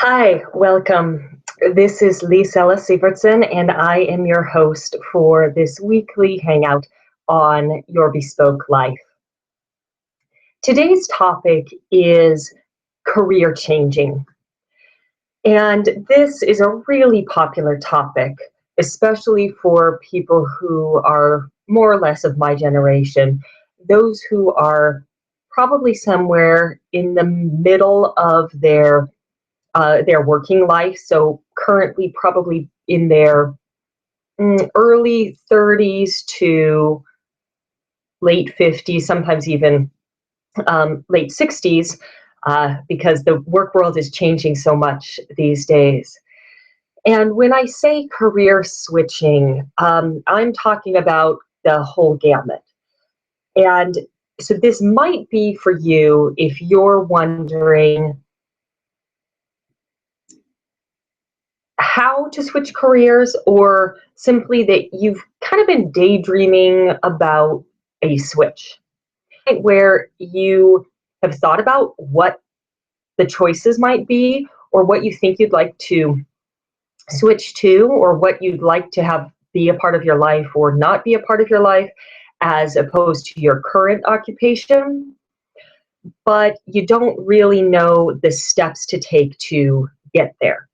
Hi, welcome. This is LysElla.com, and I am your host for this weekly hangout on your Bespoke life. Today's topic is career changing. And this is a really popular topic, especially for people who are more or less of my generation, those who are probably somewhere in the middle of their working life, so currently probably in their early 30s to late 50s, sometimes even late 60s, because the work world is changing so much these days. And when I say career switching, I'm talking about the whole gamut. And so this might be for you if you're wondering how to switch careers, or simply that you've kind of been daydreaming about a switch, where you have thought about what the choices might be, or what you think you'd like to switch to, or what you'd like to have be a part of your life or not be a part of your life, as opposed to your current occupation, but you don't really know the steps to take to get there.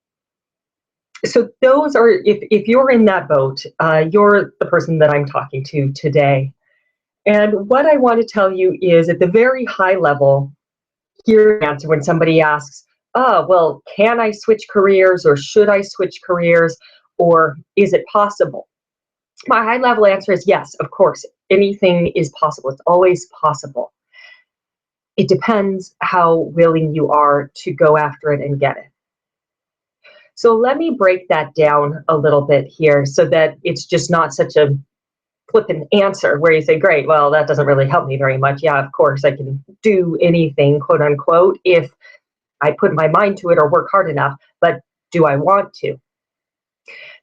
So those are, if you're in that boat, you're the person that I'm talking to today. And what I want to tell you is, at the very high level, here's the answer when somebody asks, oh, well, can I switch careers, or should I switch careers, or is it possible? My high level answer is yes, of course, anything is possible. It's always possible. It depends how willing you are to go after it and get it. So let me break that down a little bit here, so that it's just not such a flippant answer where you say, great, well, that doesn't really help me very much. Yeah, of course, I can do anything, quote unquote, if I put my mind to it or work hard enough, but do I want to?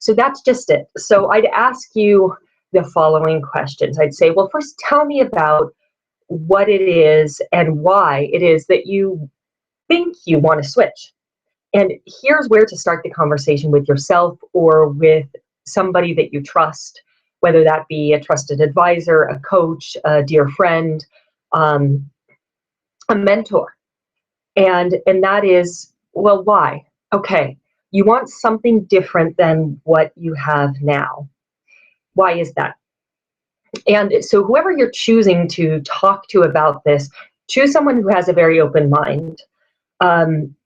So that's just it. So I'd ask you the following questions. I'd say, well, first, tell me about what it is and why it is that you think you want to switch. And here's where to start the conversation with yourself, or with somebody that you trust, whether that be a trusted advisor, a coach, a dear friend, a mentor. And that is, well, why? Okay, you want something different than what you have now. Why is that? And so whoever you're choosing to talk to about this, choose someone who has a very open mind.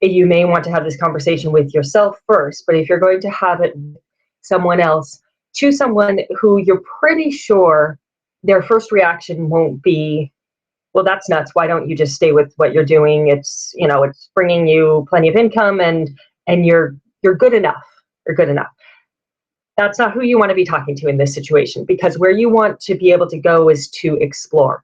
You may want to have this conversation with yourself first, but if you're going to have it with someone else, choose someone who you're pretty sure their first reaction won't be, well, that's nuts. Why don't you just stay with what you're doing? It's, it's bringing you plenty of income, and you're good enough. You're good enough. That's not who you want to be talking to in this situation, because where you want to be able to go is to explore.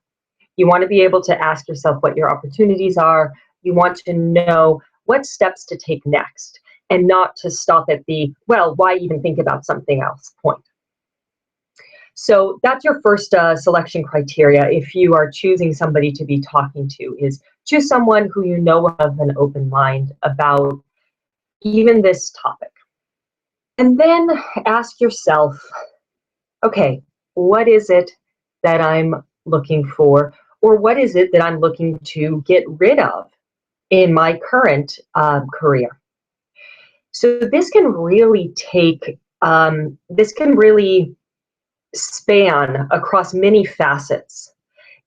You want to be able to ask yourself what your opportunities are. You want to know what steps to take next, and not to stop at the, well, why even think about something else point. So that's your first selection criteria. If you are choosing somebody to be talking to, is choose someone who you know have an open mind about even this topic. And then ask yourself, okay, what is it that I'm looking for, or what is it that I'm looking to get rid of in my current career? So this can really span across many facets.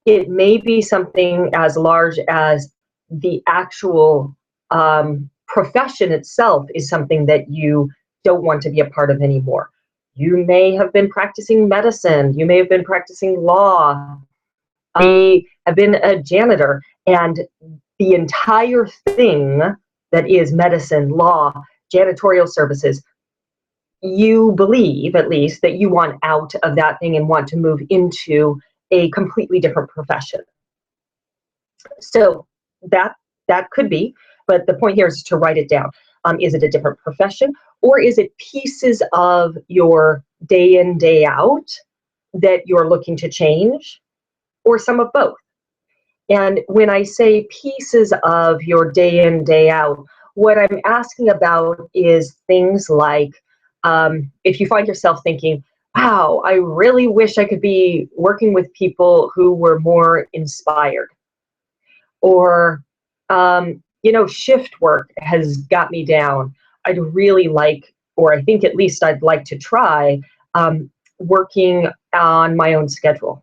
It may be something as large as the actual profession itself is something that you don't want to be a part of anymore. You may have been practicing medicine, you may have been practicing law, you may have been a janitor, and the entire thing that is medicine, law, janitorial services, you believe, at least, that you want out of that thing and want to move into a completely different profession. So that could be, but the point here is to write it down. Is it a different profession, or is it pieces of your day in, day out that you're looking to change, or some of both? And when I say pieces of your day in, day out, What I'm asking about is things like if you find yourself thinking, wow, I really wish I could be working with people who were more inspired, or shift work has got me down. I'd really like, or I think at least I'd like to try working on my own schedule.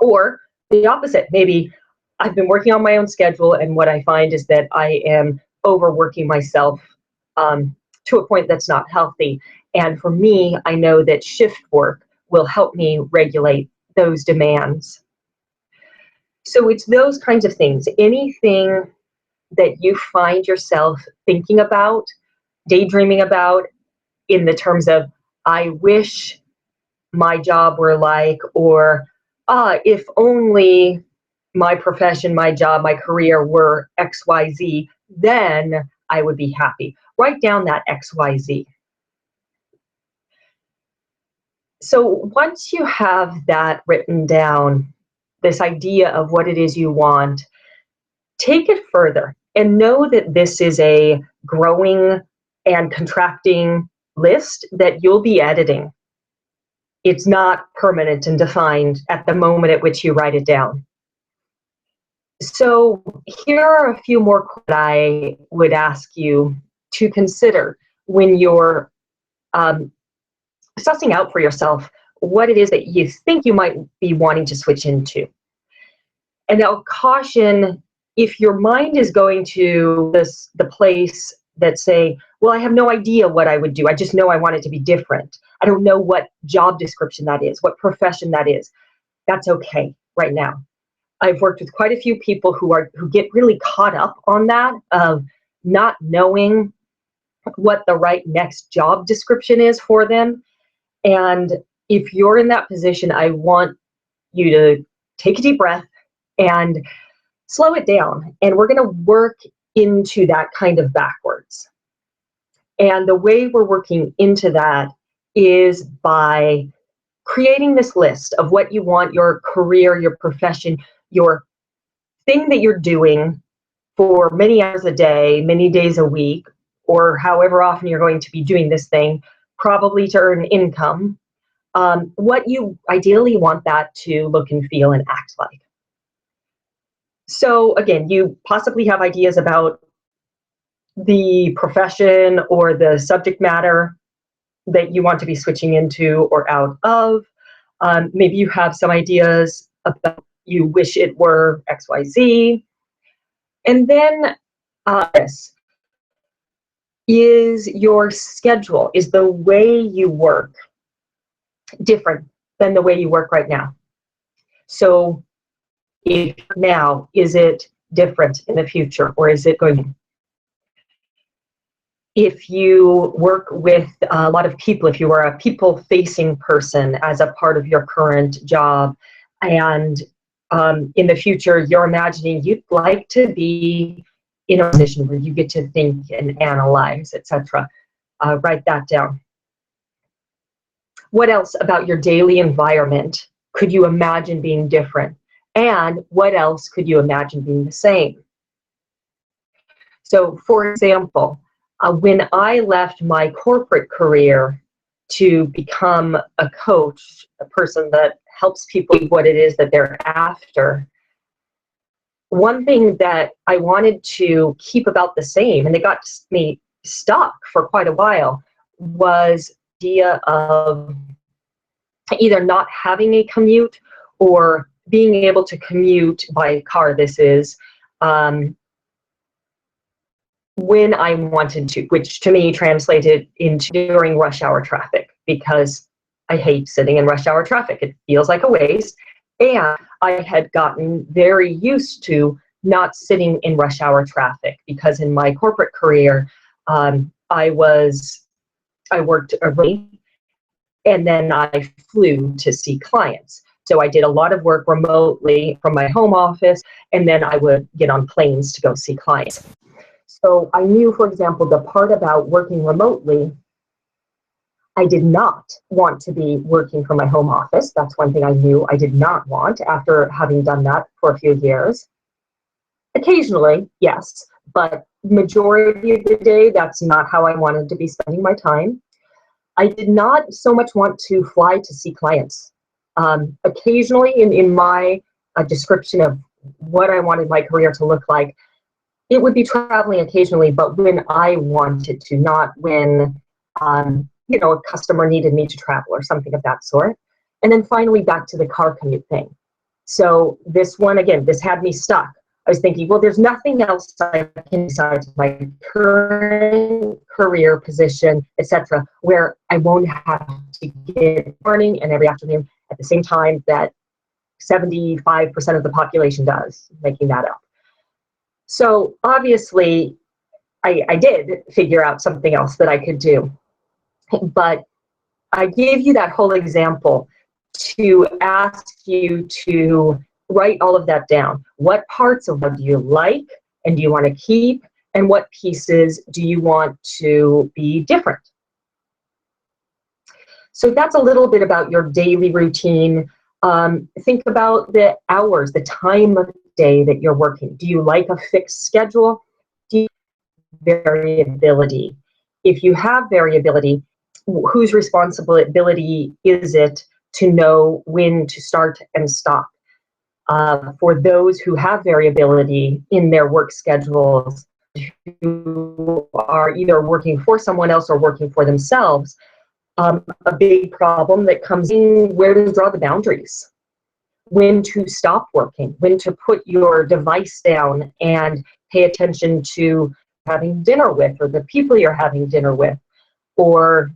Or the opposite, maybe I've been working on my own schedule, and what I find is that I am overworking myself to a point that's not healthy. And for me, I know that shift work will help me regulate those demands. So it's those kinds of things. Anything that you find yourself thinking about, daydreaming about, in the terms of, I wish my job were like, or if only my profession, my job, my career were XYZ, then I would be happy. Write down that XYZ. So once you have that written down, this idea of what it is you want, take it further and know that this is a growing and contracting list that you'll be editing. It's not permanent and defined at the moment at which you write it down. So here are a few more that I would ask you to consider when you're sussing out for yourself what it is that you think you might be wanting to switch into. And I'll caution, if your mind is going to the place that say, well, I have no idea what I would do. I just know I want it to be different. I don't know what job description that is, what profession that is. That's okay right now. I've worked with quite a few people who get really caught up on that, of not knowing what the right next job description is for them. And if you're in that position, I want you to take a deep breath and slow it down. And we're going to work into that kind of backwards. And the way we're working into that is by creating this list of what you want your career, your profession, your thing that you're doing for many hours a day, many days a week, or however often you're going to be doing this thing, probably to earn income, what you ideally want that to look and feel and act like. So again, you possibly have ideas about the profession or the subject matter that you want to be switching into or out of. Maybe you have some ideas about you wish it were XYZ. And then this is your schedule, is the way you work different than the way you work right now. So if now, is it different in the future, or is it going to? If you work with a lot of people, if you are a people-facing person as a part of your current job, and in the future you're imagining you'd like to be in a position where you get to think and analyze, etc., write that down. What else about your daily environment could you imagine being different? And what else could you imagine being the same? So, for example, when I left my corporate career to become a coach, a person that helps people be what it is that they're after, one thing that I wanted to keep about the same, and it got me stuck for quite a while, was the idea of either not having a commute or being able to commute by car, this is, when I wanted to, which to me translated into during rush hour traffic, because I hate sitting in rush hour traffic. It feels like a waste. And I had gotten very used to not sitting in rush hour traffic, because in my corporate career, I worked early, and then I flew to see clients. So I did a lot of work remotely from my home office, and then I would get on planes to go see clients. So I knew, for example, the part about working remotely, I did not want to be working from my home office. That's one thing I knew I did not want after having done that for a few years. Occasionally, yes, but majority of the day, that's not how I wanted to be spending my time. I did not so much want to fly to see clients. Occasionally, in my description of what I wanted my career to look like, it would be traveling occasionally, but when I wanted to, not when a customer needed me to travel or something of that sort. And then finally, back to the car commute thing. So this one, again, this had me stuck. I was thinking, well, there's nothing else I can besides my current career position, etc., where I won't have to get morning and every afternoon at the same time that 75% of the population does, making that up. So obviously, I did figure out something else that I could do. But I gave you that whole example to ask you to write all of that down. What parts of what do you like and do you want to keep, and what pieces do you want to be different? So that's a little bit about your daily routine. Think about the hours, the time of day that you're working. Do you like a fixed schedule? Do you have variability? If you have variability, whose responsibility is it to know when to start and stop? For those who have variability in their work schedules, who are either working for someone else or working for themselves, a big problem that comes in where to draw the boundaries, when to stop working, when to put your device down and pay attention to having dinner with or the people you're having dinner with, or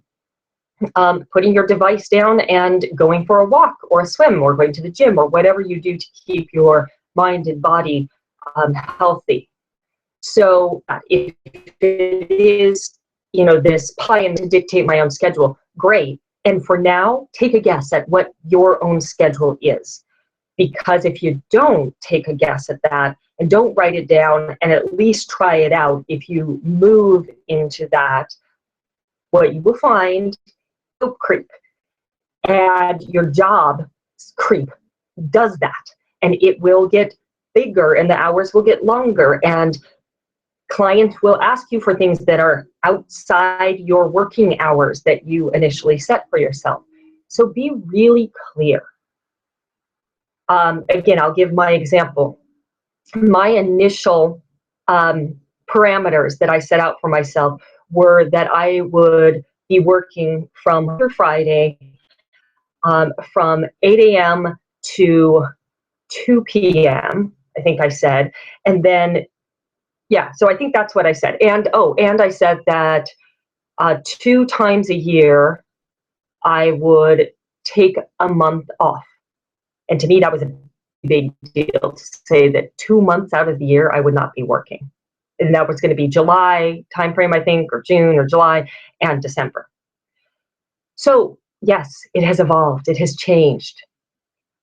putting your device down and going for a walk or a swim or going to the gym or whatever you do to keep your mind and body healthy. So if it is, this pie and to dictate my own schedule, great. And for now, take a guess at what your own schedule is. Because if you don't take a guess at that and don't write it down and at least try it out, if you move into that, what you will find creep, and your job creep does that, and it will get bigger and the hours will get longer, and clients will ask you for things that are outside your working hours that you initially set for yourself. So be really clear. Again, I'll give my example. My initial parameters that I set out for myself were that I would be working from Friday from 8 a.m. to 2 p.m., I think I said. And then, so I think that's what I said. And I said that 2 times a year, I would take a month off. And to me, that was a big deal to say that 2 months out of the year, I would not be working. And that was going to be July timeframe, I think, or June or July and December. So yes, it has evolved. It has changed.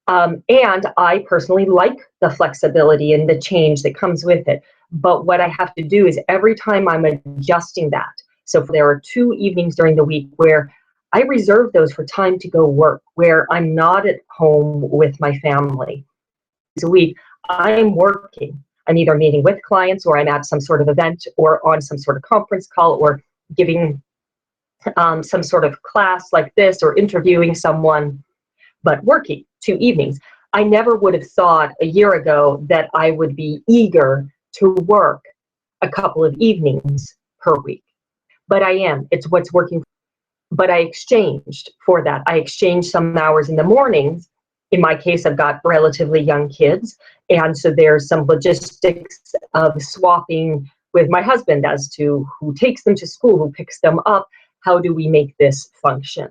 And I personally like the flexibility and the change that comes with it. But what I have to do is every time I'm adjusting that. So there are 2 evenings during the week where I reserve those for time to go work, where I'm not at home with my family. A week, I'm working. I'm either meeting with clients, or I'm at some sort of event, or on some sort of conference call, or giving some sort of class like this, or interviewing someone, but working 2 evenings. I never would have thought a year ago that I would be eager to work a couple of evenings per week. But I am. It's what's working. But I exchanged for that. I exchanged some hours in the mornings. In my case, I've got relatively young kids, and so there's some logistics of swapping with my husband as to who takes them to school, who picks them up. How do we make this function?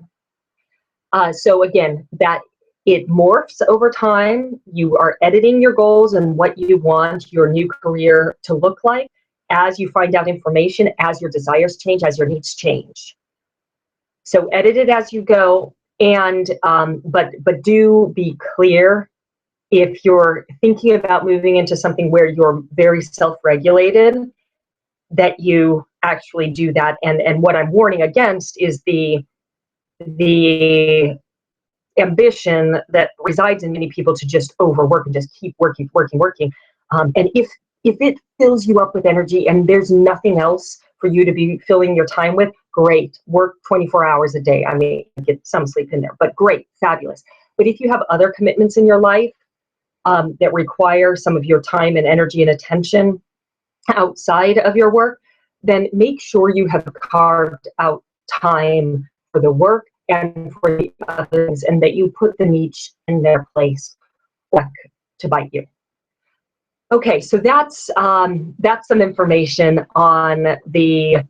So again, that it morphs over time. You are editing your goals and what you want your new career to look like as you find out information, as your desires change, as your needs change. So edit it as you go, and but do be clear if you're thinking about moving into something where you're very self-regulated, that you actually do that. And what I'm warning against is the ambition that resides in many people to just overwork and just keep working. And if If it fills you up with energy and there's nothing else for you to be filling your time with, great. Work 24 hours a day. I mean, get some sleep in there, but great, fabulous. But if you have other commitments in your life that require some of your time and energy and attention outside of your work, then make sure you have carved out time for the work and for the other things, and that you put them each in their place to bite you. Okay, so that's some information on the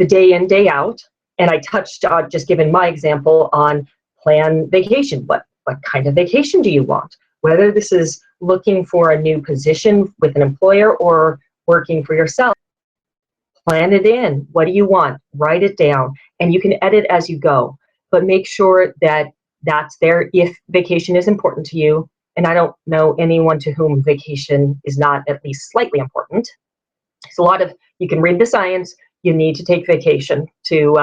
day in, day out, and I touched on, just given my example, on plan vacation. What kind of vacation do you want? Whether this is looking for a new position with an employer or working for yourself, plan it in. What do you want? Write it down, and you can edit as you go, but make sure that that's there if vacation is important to you. And I don't know anyone to whom vacation is not at least slightly important. It's a lot of, you can read the science, you need to take vacation to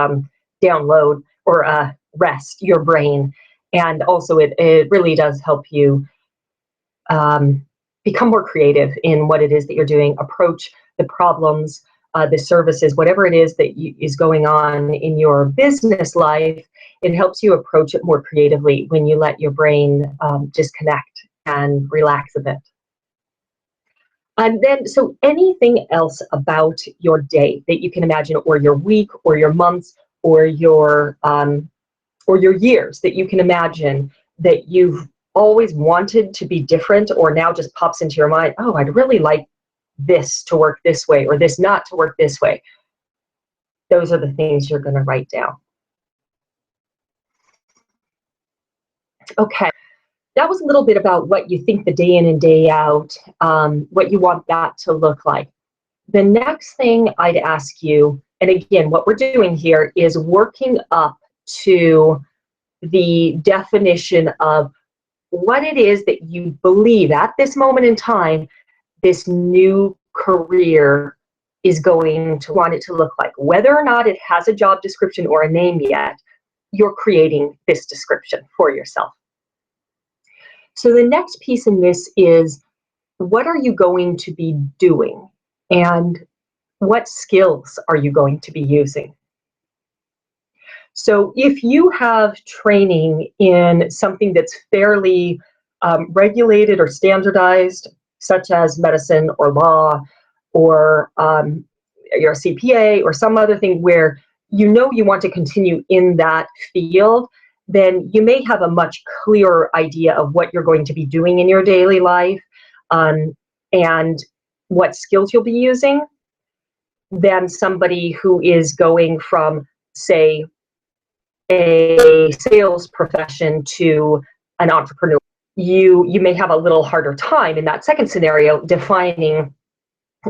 download or rest your brain. And also it really does help you become more creative in what it is that you're doing, approach the problems, the services, whatever it is that is going on in your business life. It helps you approach it more creatively when you let your brain disconnect and relax a bit. And then, so anything else about your day that you can imagine, or your week, or your months, or your years that you can imagine that you've always wanted to be different, or now just pops into your mind, oh, I'd really like this to work this way, or this not to work this way. Those are the things you're going to write down. Okay, that was a little bit about what you think the day in and day out, what you want that to look like. The next thing I'd ask you, and again, what we're doing here is working up to the definition of what it is that you believe at this moment in time this new career is going to want it to look like. Whether or not it has a job description or a name yet, you're creating this description for yourself. So the next piece in this is, what are you going to be doing, and what skills are you going to be using? So if you have training in something that's fairly regulated or standardized, such as medicine or law, or you're a CPA or some other thing where you know you want to continue in that field, then you may have a much clearer idea of what you're going to be doing in your daily life and what skills you'll be using than somebody who is going from, say, a sales profession to an entrepreneur. You may have a little harder time in that second scenario defining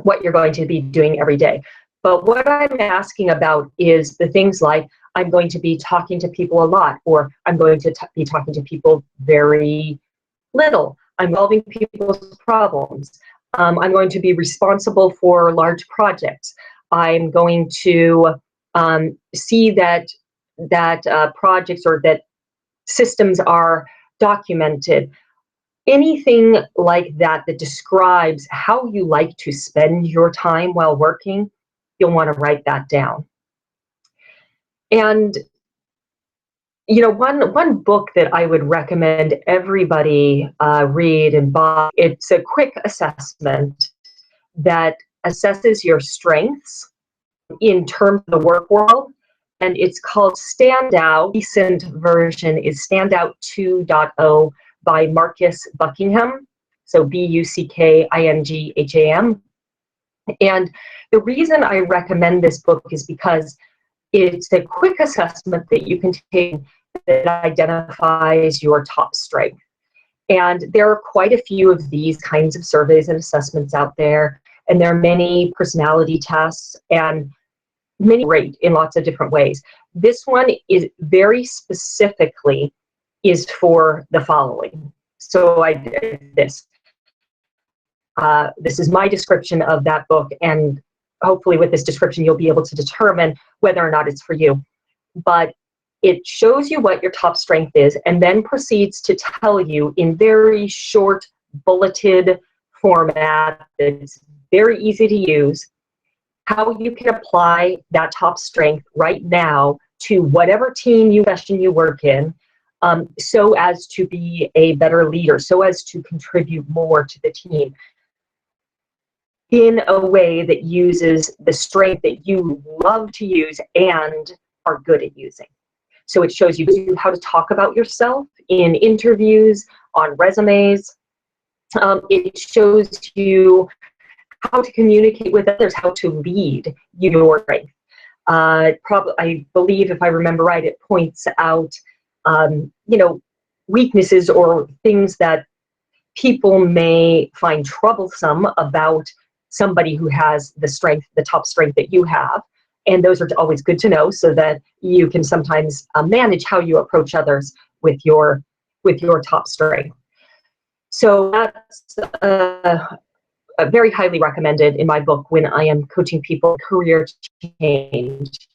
what you're going to be doing every day. But what I'm asking about is the things like, I'm going to be talking to people a lot, or I'm going to be talking to people very little. I'm solving people's problems. I'm going to be responsible for large projects. I'm going to see that projects or that systems are documented. Anything like that that describes how you like to spend your time while working, you'll want to write that down. And you know, one book that I would recommend everybody read and buy, it's a quick assessment that assesses your strengths in terms of the work world, and it's called Stand Out. The recent version is Standout 2.0 by Marcus Buckingham, so Buckingham. And the reason I recommend this book is because it's a quick assessment that you can take that identifies your top strength. And there are quite a few of these kinds of surveys and assessments out there, and there are many personality tests and many rate in lots of different ways. This one is very specifically is for the following. So I did this. This is my description of that book, and hopefully with this description you'll be able to determine whether or not it's for you. But it shows you what your top strength is, and then proceeds to tell you in very short, bulleted format that's very easy to use, how you can apply that top strength right now to whatever team profession you work in, so as to be a better leader, so as to contribute more to the team in a way that uses the strength that you love to use and are good at using. So it shows you how to talk about yourself in interviews, on resumes. It shows you how to communicate with others, how to lead your strength. I believe, if I remember right, it points out, weaknesses or things that people may find troublesome about somebody who has the strength, the top strength that you have. And those are always good to know, so that you can sometimes manage how you approach others with your top strength. So that's very highly recommended in my book when I am coaching people career change,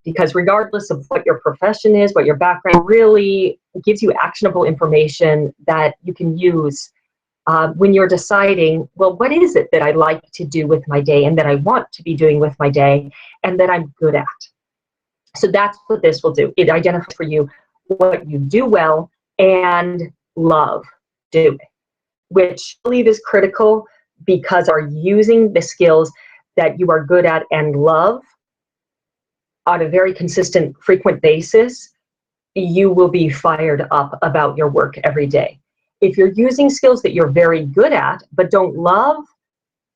because regardless of what your profession is, what your background, really gives you actionable information that you can use when you're deciding, well, what is it that I like to do with my day and that I want to be doing with my day and that I'm good at. So that's what this will do. It identifies for you what you do well and love doing, which I believe is critical, because are using the skills that you are good at and love on a very consistent, frequent basis, you will be fired up about your work every day. If you're using skills that you're very good at but don't love,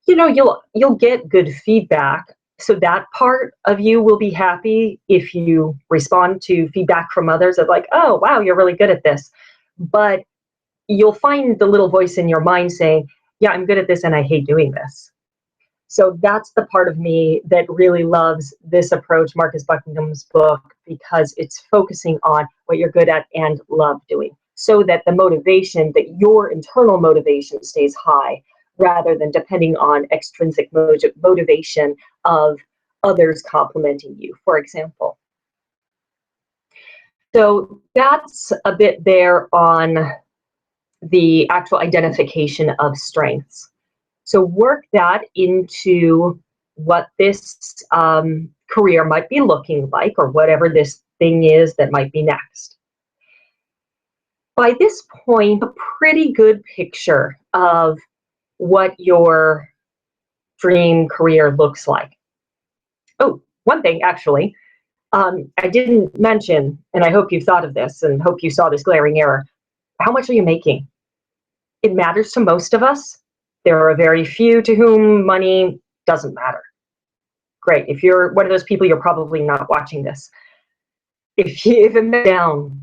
you'll get good feedback. So that part of you will be happy if you respond to feedback from others of like, oh, wow, you're really good at this. But you'll find the little voice in your mind saying, yeah, I'm good at this and I hate doing this. So that's the part of me that really loves this approach, Marcus Buckingham's book, because it's focusing on what you're good at and love doing, so that the motivation, that your internal motivation stays high, rather than depending on extrinsic motivation of others complimenting you, for example. So that's a bit there on the actual identification of strengths. So work that into what this career might be looking like, or whatever this thing is that might be next. By this point, a pretty good picture of what your dream career looks like. Oh, one thing actually, I didn't mention, and I hope you've thought of this and hope you saw this glaring error. How much are you making? It matters to most of us. There are very few to whom money doesn't matter. Great. If you're one of those people, you're probably not watching this. If it matters down,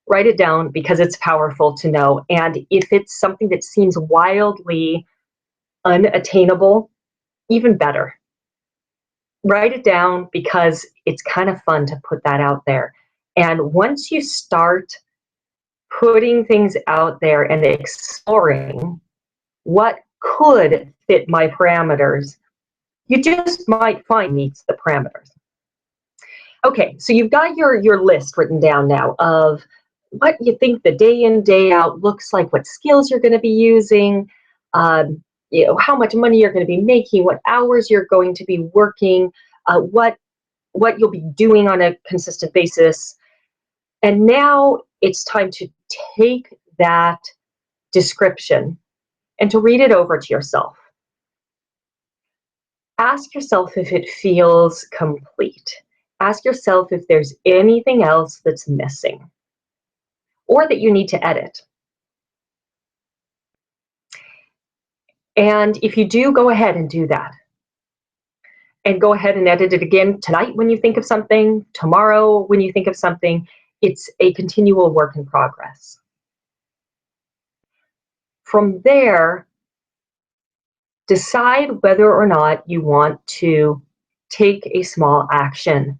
write it down, because it's powerful to know. And if it's something that seems wildly unattainable, even better. Write it down, because it's kind of fun to put that out there. And once you start putting things out there and exploring what could fit my parameters, you just might find meets the parameters. Okay, so you've got your list written down now of what you think the day in, day out looks like, what skills you're going to be using, how much money you're going to be making, what hours you're going to be working, what you'll be doing on a consistent basis. And now it's time to take that description and to read it over to yourself. Ask yourself if it feels complete. Ask yourself if there's anything else that's missing or that you need to edit. And if you do, go ahead and do that. And go ahead and edit it again tonight when you think of something, tomorrow when you think of something. It's a continual work in progress. From there, decide whether or not you want to take a small action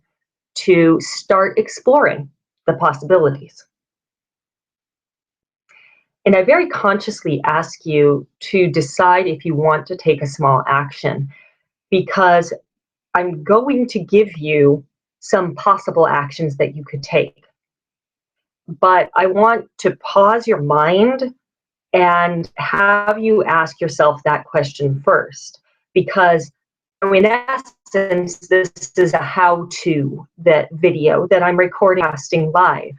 to start exploring the possibilities. And I very consciously ask you to decide if you want to take a small action, because I'm going to give you some possible actions that you could take. But I want to pause your mind and have you ask yourself that question first. Because in essence, this is a how-to that video that I'm recording casting live.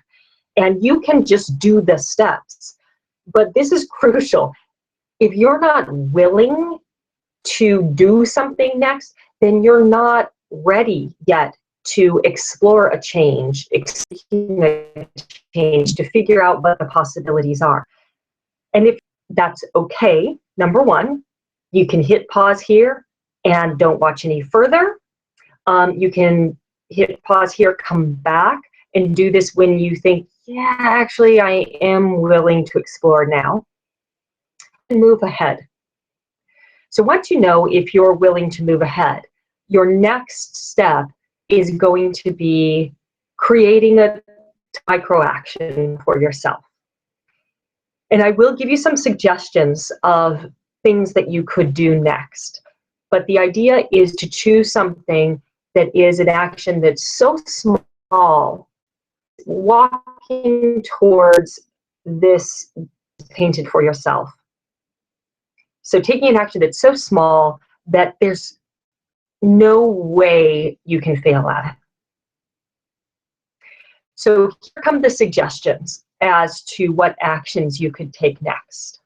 And you can just do the steps. But this is crucial. If you're not willing to do something next, then you're not ready yet to explore a change, to figure out what the possibilities are. And if that's okay, number one, you can hit pause here and don't watch any further. You can hit pause here, come back, and do this when you think, yeah, actually, I am willing to explore now, and move ahead. So once you know if you're willing to move ahead, your next step is going to be creating a micro action for yourself. And I will give you some suggestions of things that you could do next. But the idea is to choose something that is an action that's so small, walking towards this painted for yourself. So taking an action that's so small that there's no way you can fail at it. So here come the suggestions as to what actions you could take next.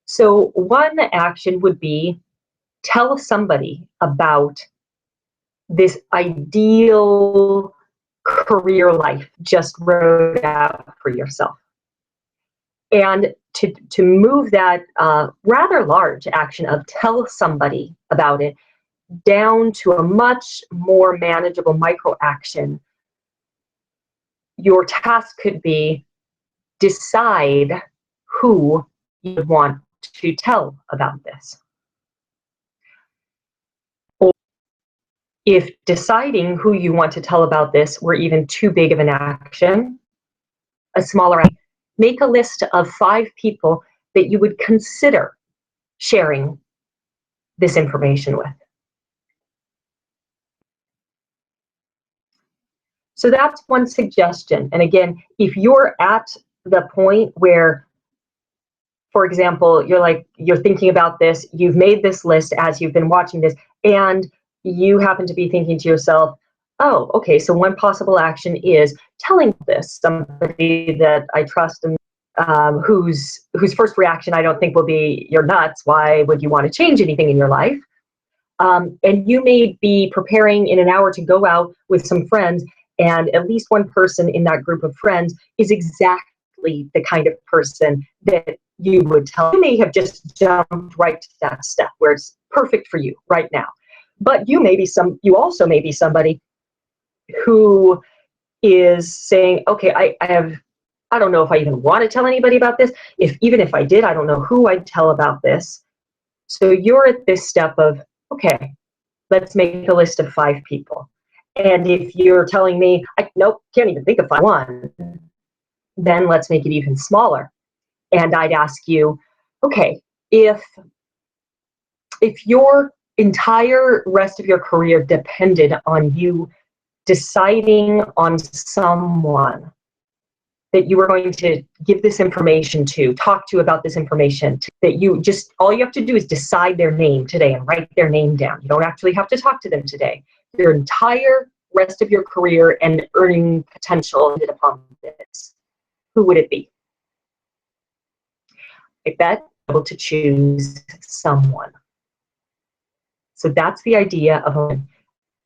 So one action would be tell somebody about this ideal career life just wrote out for yourself. And to move that rather large action of tell somebody about it down to a much more manageable micro action, your task could be decide who you want to tell about this. Or if deciding who you want to tell about this were even too big of an action, a smaller action, make a list of 5 people that you would consider sharing this information with. So that's one suggestion. And again, if you're at the point where, for example, you're thinking about this, you've made this list as you've been watching this, and you happen to be thinking to yourself, oh, okay, so one possible action is telling this somebody that I trust and whose first reaction I don't think will be, you're nuts, why would you want to change anything in your life? And you may be preparing in an hour to go out with some friends, and at least one person in that group of friends is exactly the kind of person that you would tell. You may have just jumped right to that step where it's perfect for you right now. But you also may be somebody who is saying, okay, I don't know if I even want to tell anybody about this. Even if I did, I don't know who I'd tell about this. So you're at this step of, okay, let's make a list of 5 people. And if you're telling me, nope, can't even think of one, then let's make it even smaller. And I'd ask you, okay, if your entire rest of your career depended on you deciding on someone that you were going to give this information to, talk to about this information, that all you have to do is decide their name today and write their name down. You don't actually have to talk to them today. Your entire rest of your career and earning potential depended upon this. Who would it be? I bet you're able to choose someone. So that's the idea of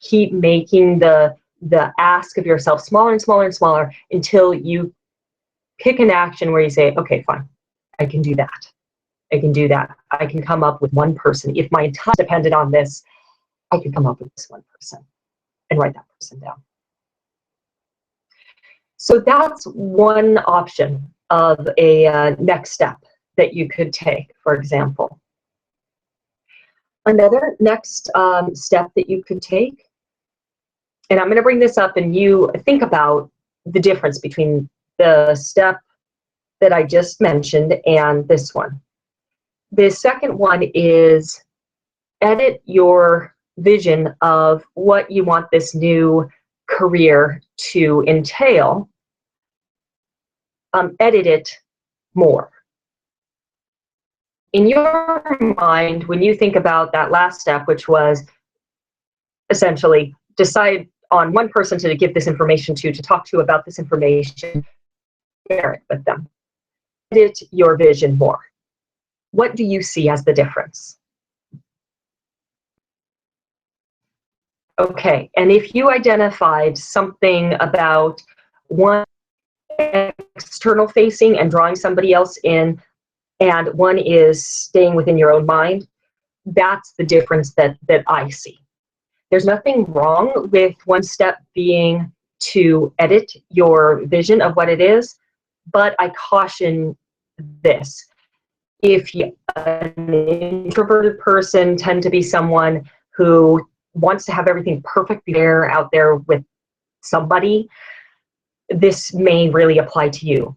keep making the ask of yourself smaller and smaller and smaller until you pick an action where you say, okay, fine, I can do that. I can do that. I can come up with one person. If my entire depended on this, I could come up with this one person and write that person down. So that's one option of a next step that you could take, for example. Another next step that you could take, and I'm going to bring this up and you think about the difference between the step that I just mentioned and this one. The second one is edit your vision of what you want this new career to entail. Edit it more. in your mind, when you think about that last step, which was essentially decide on one person to give this information to talk to about this information, share it with them, edit your vision more. What do you see as the difference? Okay, and if you identified something about one external facing and drawing somebody else in, and one is staying within your own mind, that's the difference that I see. There's nothing wrong with one step being to edit your vision of what it is, but I caution this. If you're an introverted person, tend to be someone who wants to have everything perfect there out there with somebody, this may really apply to you.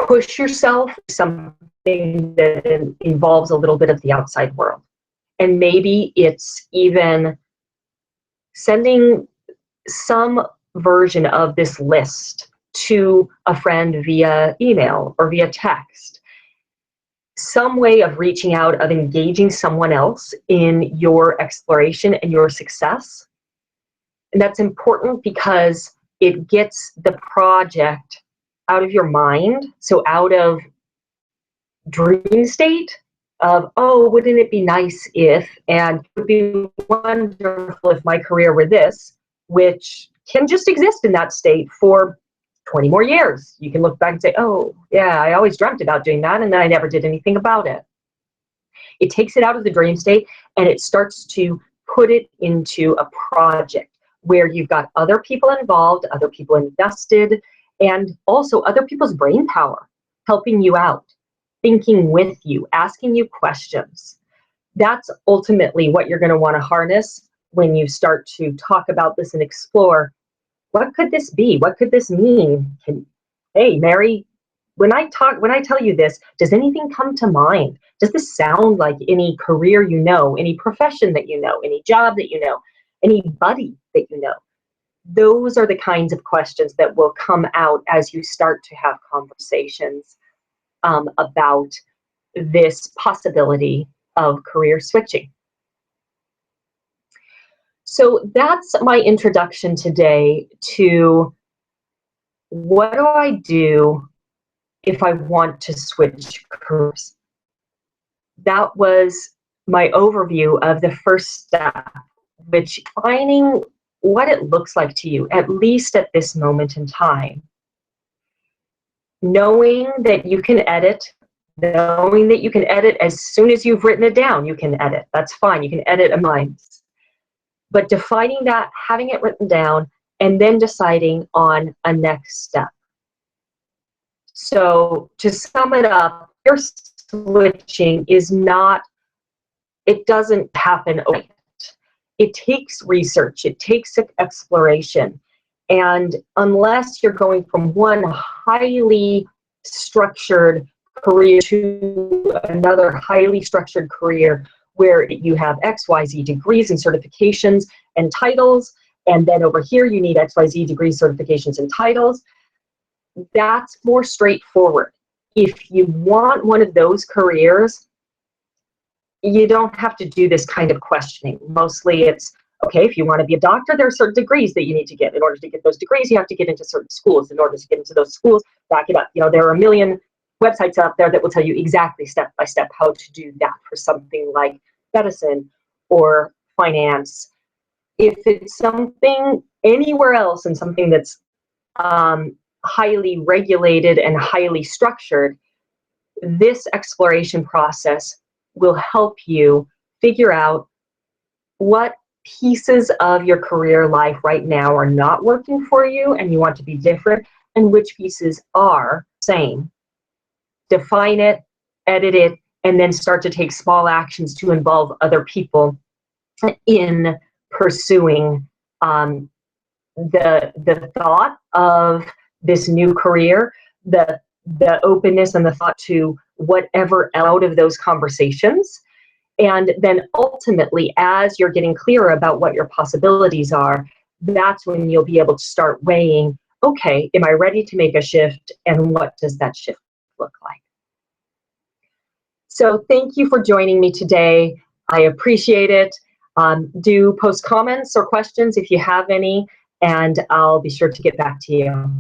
Push yourself something that involves a little bit of the outside world. And maybe it's even sending some version of this list to a friend via email or via text. Some way of reaching out, of engaging someone else in your exploration and your success. And that's important because it gets the project out of your mind, so out of dream state of, oh, wouldn't it be nice if, and it would be wonderful if my career were this, which can just exist in that state for 20 more years. You can look back and say, oh, yeah, I always dreamt about doing that, and then I never did anything about it. It takes it out of the dream state, and it starts to put it into a project where you've got other people involved, other people invested, and also other people's brain power helping you out, thinking with you, asking you questions. That's ultimately what you're going to want to harness when you start to talk about this and explore, what could this be? What could this mean? Hey, Mary, when I tell you this, does anything come to mind? Does this sound like any career you know, any profession that you know, any job that you know, anybody that you know? Those are the kinds of questions that will come out as you start to have conversations about this possibility of career switching. So that's my introduction today to what do I do if I want to switch careers. That was my overview of the first step, which finding what it looks like to you, at least at this moment in time. Knowing that you can edit as soon as you've written it down, you can edit. That's fine, you can edit a mind. But defining that, having it written down, and then deciding on a next step. So to sum it up, your switching is not, it doesn't happen overnight. It takes research, it takes exploration. And unless you're going from one highly structured career to another highly structured career where you have XYZ degrees and certifications and titles, and then over here you need XYZ degrees, certifications, and titles, that's more straightforward. If you want one of those careers, you don't have to do this kind of questioning. Mostly it's, okay, if you want to be a doctor, there are certain degrees that you need to get. In order to get those degrees, you have to get into certain schools. In order to get into those schools, back it up. You know, there are a million websites out there that will tell you exactly step by step how to do that for something like medicine or finance. If it's something anywhere else and something that's highly regulated and highly structured, this exploration process will help you figure out what pieces of your career life right now are not working for you and you want to be different, and which pieces are same. Define it, edit it, and then start to take small actions to involve other people in pursuing the thought of this new career, the openness and the thought to whatever out of those conversations. And then ultimately, as you're getting clearer about what your possibilities are, that's when you'll be able to start weighing, okay, am I ready to make a shift, and what does that shift look like? So thank you for joining me today. I appreciate it. Do post comments or questions if you have any, and I'll be sure to get back to you.